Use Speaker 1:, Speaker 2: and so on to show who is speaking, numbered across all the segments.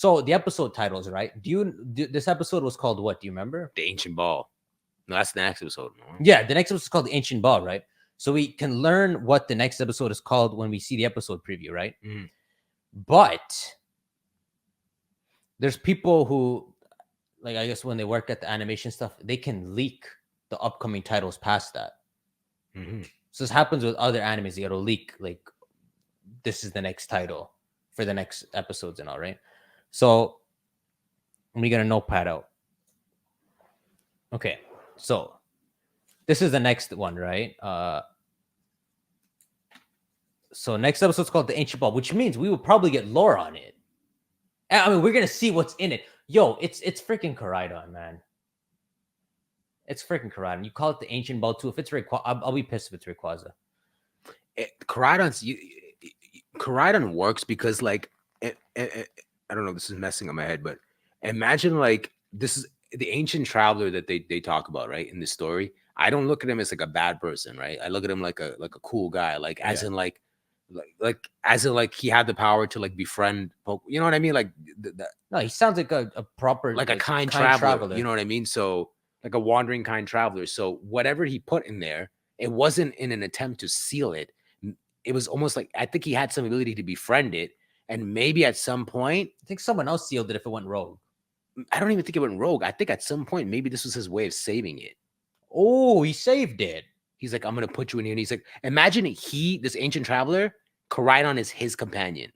Speaker 1: So the episode titles, right? This episode was called what? Do you remember?
Speaker 2: The Ancient Ball. No, that's the next episode. No?
Speaker 1: Yeah, the next episode is called the Ancient Ball, right? So we can learn what the next episode is called when we see the episode preview, right?
Speaker 2: Mhm.
Speaker 1: But there's people who, like, I guess when they work at the animation stuff, they can leak the upcoming titles past that.
Speaker 2: Mhm.
Speaker 1: So this happens with other animes. You gotta leak, like, this is the next title for the next episodes and all, right? So we got a notepad out. Okay, so this is the next one, right? So next episode's called The Ancient Ball, which means we will probably get lore on it. I mean, we're gonna see what's in it. Yo, it's freaking Koraidon, man. It's freaking Koraidon. You call it the Ancient Ball too. If it's Rayquaza, I'll be pissed if it's Rayquaza.
Speaker 2: Koraidon works because, like, I don't know. This is messing up my head, but imagine, like, this is the ancient traveler that they talk about, right, in the story. I don't look at him as like a bad person, right? I look at him like a cool guy, like as in like as in like he had the power to like befriend you know what I mean? Like
Speaker 1: No, he sounds like a proper,
Speaker 2: like a kind traveler. You know what I mean? So like a wandering kind traveler. So whatever he put in there, it wasn't in an attempt to seal it. It was almost like I think he had some ability to befriend it, and maybe at some point,
Speaker 1: I think someone else sealed it if it went rogue.
Speaker 2: I don't even think it went rogue. I think at some point maybe this was his way of saving it.
Speaker 1: Oh, he saved it.
Speaker 2: He's like, I'm gonna put you in here. And he's like, imagine this ancient traveler, Koraidon is his companion.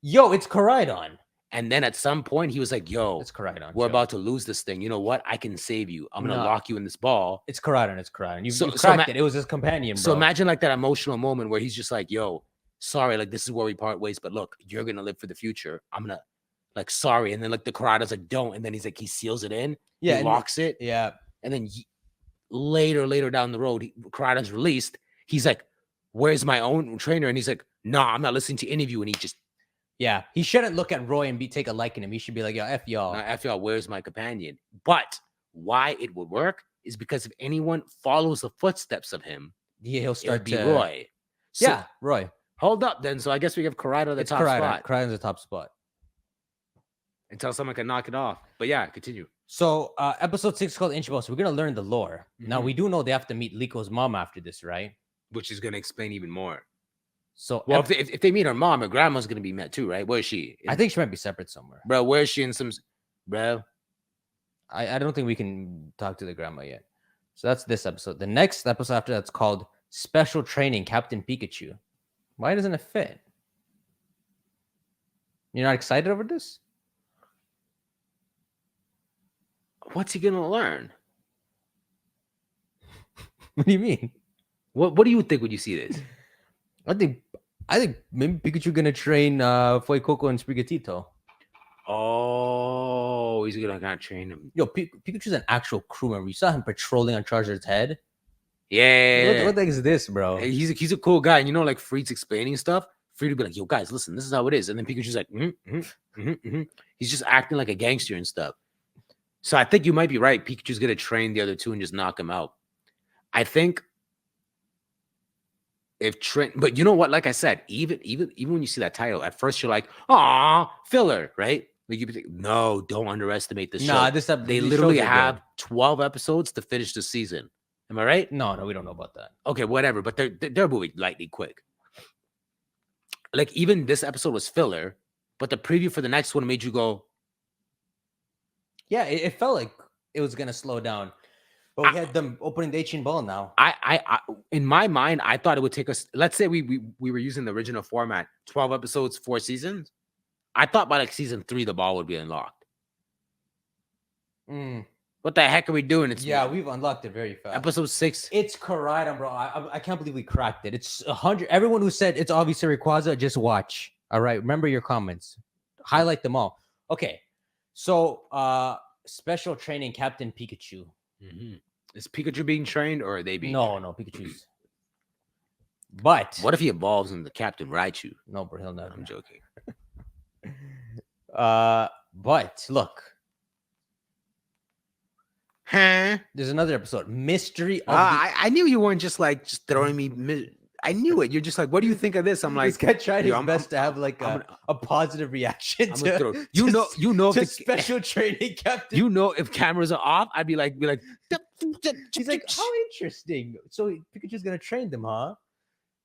Speaker 1: Yo, it's Koraidon.
Speaker 2: And then at some point he was like, yo,
Speaker 1: it's Koraidon.
Speaker 2: We're about to lose this thing. You know what? I can save you. I'm gonna lock you in this ball.
Speaker 1: It's Koraidon. It's Koraidon. You cracked it. It was his companion, bro.
Speaker 2: So imagine like that emotional moment where he's just like, yo, sorry, like this is where we part ways, but look, you're gonna live for the future. I'm gonna like sorry. And then like the Koraidon's like, don't. And then he's like, he seals it in.
Speaker 1: Yeah.
Speaker 2: He locks it.
Speaker 1: Yeah.
Speaker 2: And then later down the road, Koraidon's released. He's like, where's my own trainer? And he's like, no, I'm not listening to any of you. And he just
Speaker 1: he shouldn't look at Roy and take a liking to him. He should be like, yo, F y'all.
Speaker 2: F y'all, where's my companion? But why it would work is because if anyone follows the footsteps of him,
Speaker 1: he'll start
Speaker 2: to be Roy.
Speaker 1: So, Roy.
Speaker 2: Hold up then. So I guess we give Koraidon the top spot.
Speaker 1: Koraidon's the top spot.
Speaker 2: Until someone can knock it off. But yeah, continue.
Speaker 1: So episode 6 is called Ancient Ball. So we're gonna learn the lore. Mm-hmm. Now we do know they have to meet Liko's mom after this, right?
Speaker 2: Which is gonna explain even more.
Speaker 1: So
Speaker 2: well, if they meet her mom, her grandma's gonna be met too, right? Where is she?
Speaker 1: I think she might be separate somewhere.
Speaker 2: Bro, where is she in some bro?
Speaker 1: I don't think we can talk to the grandma yet. So that's this episode. The next episode after that's called Special Training Captain Pikachu. Why doesn't it fit? You're not excited over this?
Speaker 2: What's he gonna learn?
Speaker 1: What do you mean?
Speaker 2: What do you think when you see this?
Speaker 1: I think maybe Pikachu gonna train Fuecoco and Sprigatito.
Speaker 2: Oh, he's gonna kind of train him.
Speaker 1: Yo, Pikachu's an actual crew member. You saw him patrolling on Charizard's head.
Speaker 2: Yeah.
Speaker 1: What the heck is this, bro?
Speaker 2: He's a cool guy. And you know, like Freed's explaining stuff. Freed would be like, yo, guys, listen, this is how it is. And then Pikachu's like, he's just acting like a gangster and stuff. So I think you might be right. Pikachu's gonna train the other two and just knock him out. I think if Trent, but you know what? Like I said, even when you see that title, at first you're like, "Aw, filler," right? Like you think, no, don't underestimate this show. They literally have 12 episodes to finish the season. Am I right?
Speaker 1: No, we don't know about that.
Speaker 2: Okay, whatever. But they're moving lightning quick. Like even this episode was filler, but the preview for the next one made you go,
Speaker 1: yeah, it felt like it was gonna slow down. But we had them opening the Ancient Ball now.
Speaker 2: I in my mind, I thought it would take us. Let's say we were using the original format, 12 episodes, 4 seasons. I thought by like season 3, the ball would be unlocked. What the heck are we doing?
Speaker 1: We've unlocked it very fast.
Speaker 2: Episode 6.
Speaker 1: It's Koraidon, bro. I can't believe we cracked it. It's 100. Everyone who said it's obviously Rayquaza, just watch. All right, remember your comments. Highlight them all. Okay, so special training Captain Pikachu.
Speaker 2: Is Pikachu being trained or are they being trained?
Speaker 1: No, Pikachu's. But
Speaker 2: what if he evolves into Captain Raichu?
Speaker 1: No, bro, he'll never.
Speaker 2: I'm joking.
Speaker 1: But look.
Speaker 2: Huh?
Speaker 1: There's another episode. Mystery of
Speaker 2: I knew you weren't just throwing me I knew it. You're just like, what do you think of this? I'm like,
Speaker 1: This guy tried
Speaker 2: yo,
Speaker 1: his best to have like
Speaker 2: I'm
Speaker 1: a positive reaction
Speaker 2: I'm gonna throw.
Speaker 1: to,
Speaker 2: You know,
Speaker 1: to,
Speaker 2: you know, if
Speaker 1: to
Speaker 2: the,
Speaker 1: special training captain.
Speaker 2: you know, if cameras are off, I'd be like,
Speaker 1: He's like, how interesting. So Pikachu's gonna train them, huh?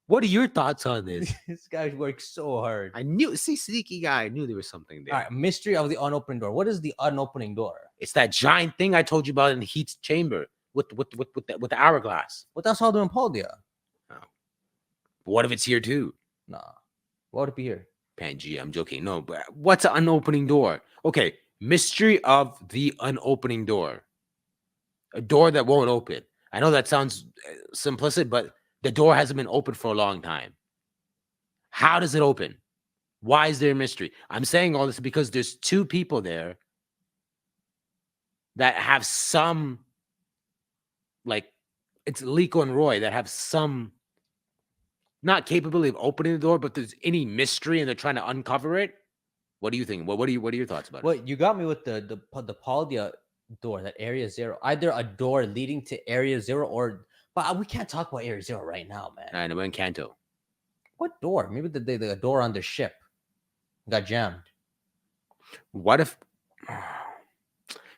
Speaker 2: what are your thoughts on this?
Speaker 1: This guy works so hard.
Speaker 2: I knew, see, sneaky guy. I knew there was something there.
Speaker 1: All right, mystery of the unopened door. What is the unopening door?
Speaker 2: It's that giant thing I told you about in the heat chamber with the hourglass.
Speaker 1: What else all doing Paldia?
Speaker 2: What if it's here too?
Speaker 1: Nah. What would it be here?
Speaker 2: Pangea, I'm joking. No, but what's an unopening door? Okay, mystery of the unopening door. A door that won't open. I know that sounds simplistic, but the door hasn't been opened for a long time. How does it open? Why is there a mystery? I'm saying all this because there's two people there that have some, like, it's Liko and Roy that have some, not capability of opening the door, but there's any mystery and they're trying to uncover it. What do you think? What are your thoughts about it?
Speaker 1: Well, you got me with the Paldia door, that Area 0. Either a door leading to Area 0 or, but we can't talk about Area 0 right now, man.
Speaker 2: I know, we're in Kanto.
Speaker 1: What door? Maybe the door on the ship got jammed.
Speaker 2: What if,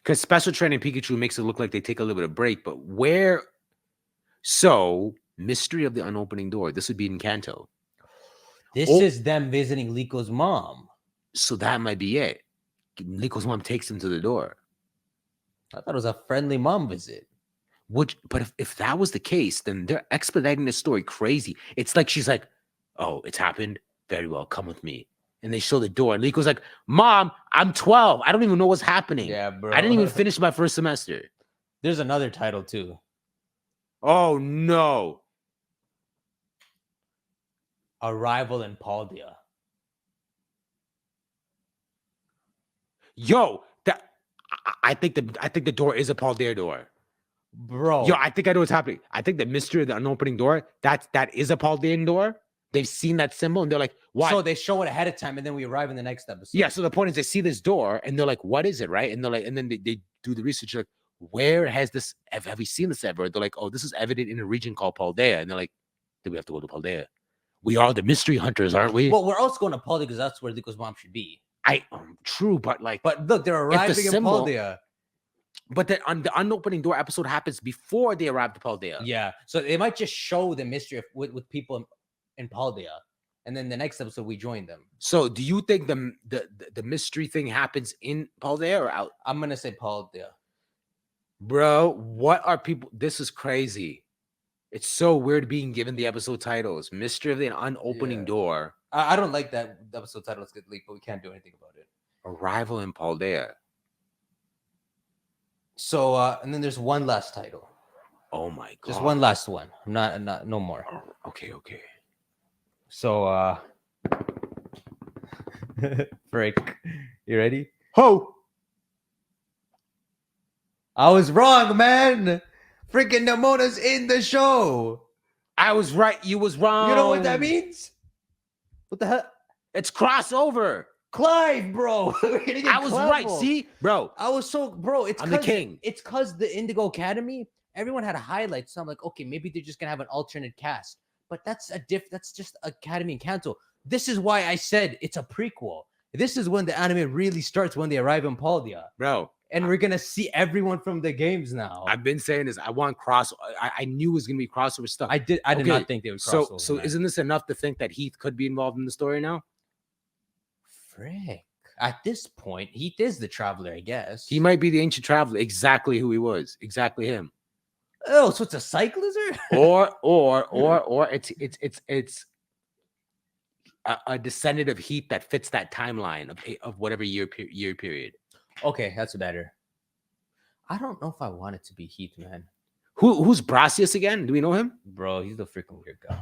Speaker 2: because special training Pikachu makes it look like they take a little bit of break, but where? So mystery of the unopening door. This would be in Kanto.
Speaker 1: This
Speaker 2: Oh.
Speaker 1: is them visiting Liko's mom.
Speaker 2: So that might be it. Liko's mom takes him to the door.
Speaker 1: I thought it was a friendly mom visit.
Speaker 2: Which, but if that was the case, then they're expediting the story crazy. It's like she's like, "Oh, it's happened. Very well, come with me." And they show the door, and Liko's like, "Mom, I'm 12. I don't even know what's happening.
Speaker 1: Yeah, bro.
Speaker 2: I didn't even finish my first semester."
Speaker 1: There's another title too.
Speaker 2: Oh no!
Speaker 1: Arrival in Paldia.
Speaker 2: Yo, that I think the door is a Paldea door.
Speaker 1: Bro.
Speaker 2: Yo, I think I know what's happening. I think the mystery of the unopening door, that is a Paldean door. They've seen that symbol and they're like, "Why?"
Speaker 1: So they show it ahead of time, and then we arrive in the next episode.
Speaker 2: Yeah. So the point is, they see this door and they're like, "What is it?" Right? And they're like, and then they do the research. Like, where has this? Have we seen this ever? They're like, "Oh, this is evident in a region called Paldea." And they're like, "Do we have to go to Paldea? We are the mystery hunters, aren't we?"
Speaker 1: Well, we're also going to Paldia because that's where Liko's mom should be.
Speaker 2: True, but like,
Speaker 1: But look, they're arriving in
Speaker 2: symbol-
Speaker 1: Paldia.
Speaker 2: but the unopening door episode happens before they arrive to Paldea.
Speaker 1: Yeah. So they might just show the mystery with people in Paldea. And then the next episode, we join them.
Speaker 2: So do you think the mystery thing happens in Paldea or out?
Speaker 1: I'm going to say Paldea.
Speaker 2: Bro, what are people? This is crazy. It's so weird being given the episode titles. Mystery of the unopening
Speaker 1: Yeah.
Speaker 2: door.
Speaker 1: I don't like that episode title. Let's get leaked, but we can't do anything about it.
Speaker 2: Arrival in Paldea.
Speaker 1: So, and then there's one last title.
Speaker 2: Oh my god.
Speaker 1: Just one last one. I'm not no more.
Speaker 2: Oh, okay.
Speaker 1: So, Frick, you ready?
Speaker 2: Ho!
Speaker 1: I was wrong, man. Freaking Nemona's in the show.
Speaker 2: I was right. You was wrong.
Speaker 1: You know what that means? What the hell?
Speaker 2: It's crossover.
Speaker 1: Clive, bro. We're gonna get
Speaker 2: I was right.
Speaker 1: Clive.
Speaker 2: See, bro.
Speaker 1: I was so, bro.
Speaker 2: I'm the king.
Speaker 1: It's because the Indigo Academy, everyone had a highlight. So I'm like, okay, maybe they're just gonna have an alternate cast. But that's that's just Academy and Kanto. This is why I said it's a prequel. This is when the anime really starts, when they arrive in Paldea.
Speaker 2: Bro.
Speaker 1: And we're gonna see everyone from the games now.
Speaker 2: I've been saying this. I want I knew it was gonna be crossover stuff.
Speaker 1: I did
Speaker 2: Okay,
Speaker 1: not think they would cross over.
Speaker 2: So
Speaker 1: man.
Speaker 2: isn't this enough to think that Heath could be involved in the story now?
Speaker 1: Frick. At this point, Heath is the traveler, I guess.
Speaker 2: He might be the ancient traveler, exactly who he was, exactly him.
Speaker 1: Oh, so it's a cyclizer?
Speaker 2: or it's a descendant of Heath that fits that timeline of whatever year period.
Speaker 1: Okay, that's better. I don't know if I want it to be Heath, man.
Speaker 2: Who's Brassius again? Do we know him?
Speaker 1: Bro, he's the freaking weird guy.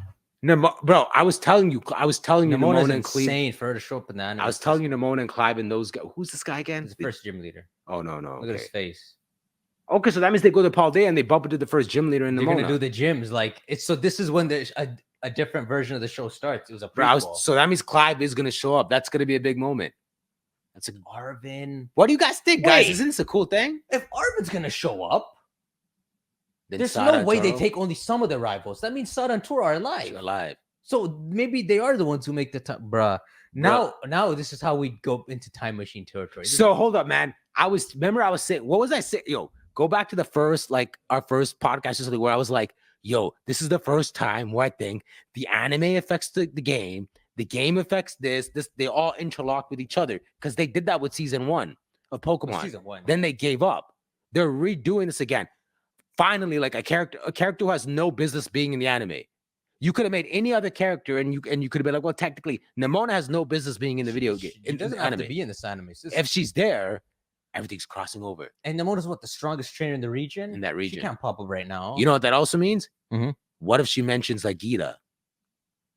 Speaker 2: Bro, I was telling you,
Speaker 1: Nemona's
Speaker 2: Nimona and Cleve.
Speaker 1: insane for her to show up in the anime.
Speaker 2: I was telling you, Nimona and Clive and those guys. Who's this guy again?
Speaker 1: He's the first gym leader.
Speaker 2: Oh no,
Speaker 1: Look
Speaker 2: okay.
Speaker 1: at his face.
Speaker 2: Okay, so that means they go to Paldea and they bump into the first gym leader in
Speaker 1: They're
Speaker 2: Nimona.
Speaker 1: gonna do the gyms like it's. So this is when a different version of the show starts. It was a
Speaker 2: Bro,
Speaker 1: prequel.
Speaker 2: so that means Clive is gonna show up. That's gonna be a big moment. That's a.
Speaker 1: Arvin.
Speaker 2: What do you guys think, guys?
Speaker 1: Wait.
Speaker 2: Isn't this a cool thing?
Speaker 1: If Arvin's gonna show up,
Speaker 2: Then
Speaker 1: There's
Speaker 2: Sada
Speaker 1: no
Speaker 2: and
Speaker 1: way they
Speaker 2: Toro
Speaker 1: take only some of the rivals. That means Sada and Toro are alive.
Speaker 2: alive.
Speaker 1: So maybe they are the ones who make the time, bruh. Now this is how we go into time machine territory.
Speaker 2: So hold up, man. I was saying, what was I saying? Yo, go back to the first, like our first podcast or something where I was like, yo, this is the first time where I think the anime affects the game affects this, they all interlock with each other because they did that with season 1 of Pokemon.
Speaker 1: Season 1.
Speaker 2: Then they gave up. They're redoing this again. Finally, like a character who has no business being in the anime. You could have made any other character, and you could have been like, well, technically, Nemona has no business being in the video game.
Speaker 1: It doesn't have to be in this anime.
Speaker 2: If she's there, everything's crossing over.
Speaker 1: And Nemona's what, the strongest trainer in the region?
Speaker 2: In that region.
Speaker 1: She can't pop up right now.
Speaker 2: You know what that also means?
Speaker 1: Mhm.
Speaker 2: What if she mentions like Gita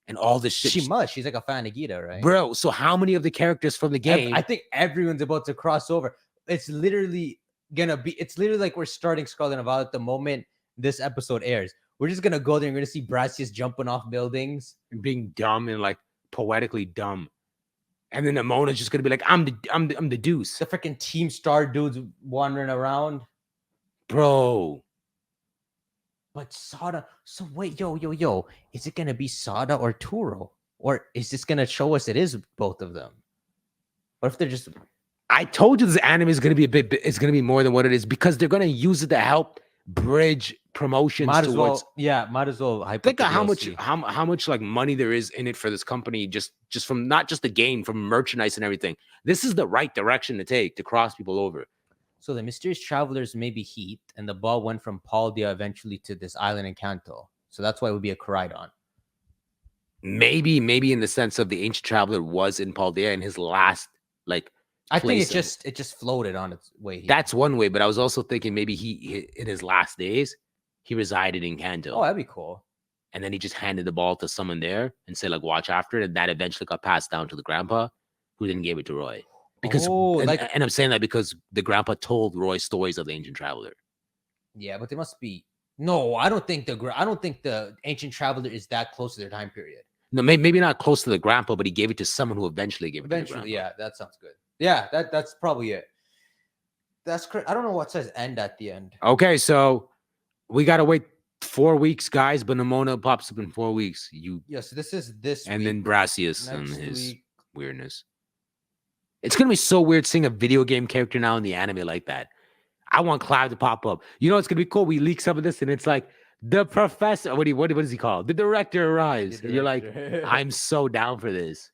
Speaker 2: and all this shit?
Speaker 1: She must. She's like a fan of Gita, right?
Speaker 2: Bro, so how many of the characters from the game?
Speaker 1: I think everyone's about to cross over. It's literally like we're starting Scarlet and Violet the moment this episode airs. We're just gonna go there and we're gonna see Brassius jumping off buildings,
Speaker 2: being dumb and like poetically dumb. And then Nemona's just gonna be like, I'm the deuce.
Speaker 1: the freaking Team Star dudes wandering around.
Speaker 2: Bro.
Speaker 1: But Sada, so wait, yo, is it gonna be Sada or Turo? Or is this gonna show us it is both of them? What if they're just
Speaker 2: I told you this anime is gonna be it's gonna be more than what it is because they're gonna use it to help bridge promotions
Speaker 1: might as
Speaker 2: towards
Speaker 1: well hype
Speaker 2: think
Speaker 1: up
Speaker 2: of
Speaker 1: the DLC.
Speaker 2: how much like money there is in it for this company just from not just the game, from merchandise and everything. This is the right direction to take to cross people over.
Speaker 1: So the mysterious travelers may be Heat, and the ball went from Paldea eventually to this island in Kanto. So that's why it would be a Koraidon.
Speaker 2: Maybe in the sense of the ancient traveler was in Paldea in his last like
Speaker 1: I think
Speaker 2: place
Speaker 1: it just floated on its way here.
Speaker 2: that's one way, but I was also thinking maybe he in his last days he resided in Kanto.
Speaker 1: Oh, that'd be cool.
Speaker 2: And then he just handed the ball to someone there and said, like, watch after it. And that eventually got passed down to the grandpa, who then gave it to Roy. Because and I'm saying that because the grandpa told Roy stories of the ancient traveler.
Speaker 1: Yeah, but they must be. No, I don't think the ancient traveler is that close to their time period.
Speaker 2: No, maybe not close to the grandpa, but he gave it to someone who eventually gave it to the grandpa.
Speaker 1: Yeah, that sounds good. Yeah, that's probably it. That's correct. I don't know what says end at the end.
Speaker 2: Okay, so we gotta wait 4 weeks, guys, but Nemona pops up in 4 weeks.
Speaker 1: So this is this
Speaker 2: and
Speaker 1: week.
Speaker 2: then Brassius and
Speaker 1: Next
Speaker 2: his
Speaker 1: week.
Speaker 2: weirdness. It's gonna be so weird seeing a video game character now in the anime like that. I want Clive to pop up. You know, it's gonna be cool. We leak some of this, and it's like the professor. What is he called? The director arrives. And you're like, I'm so down for this.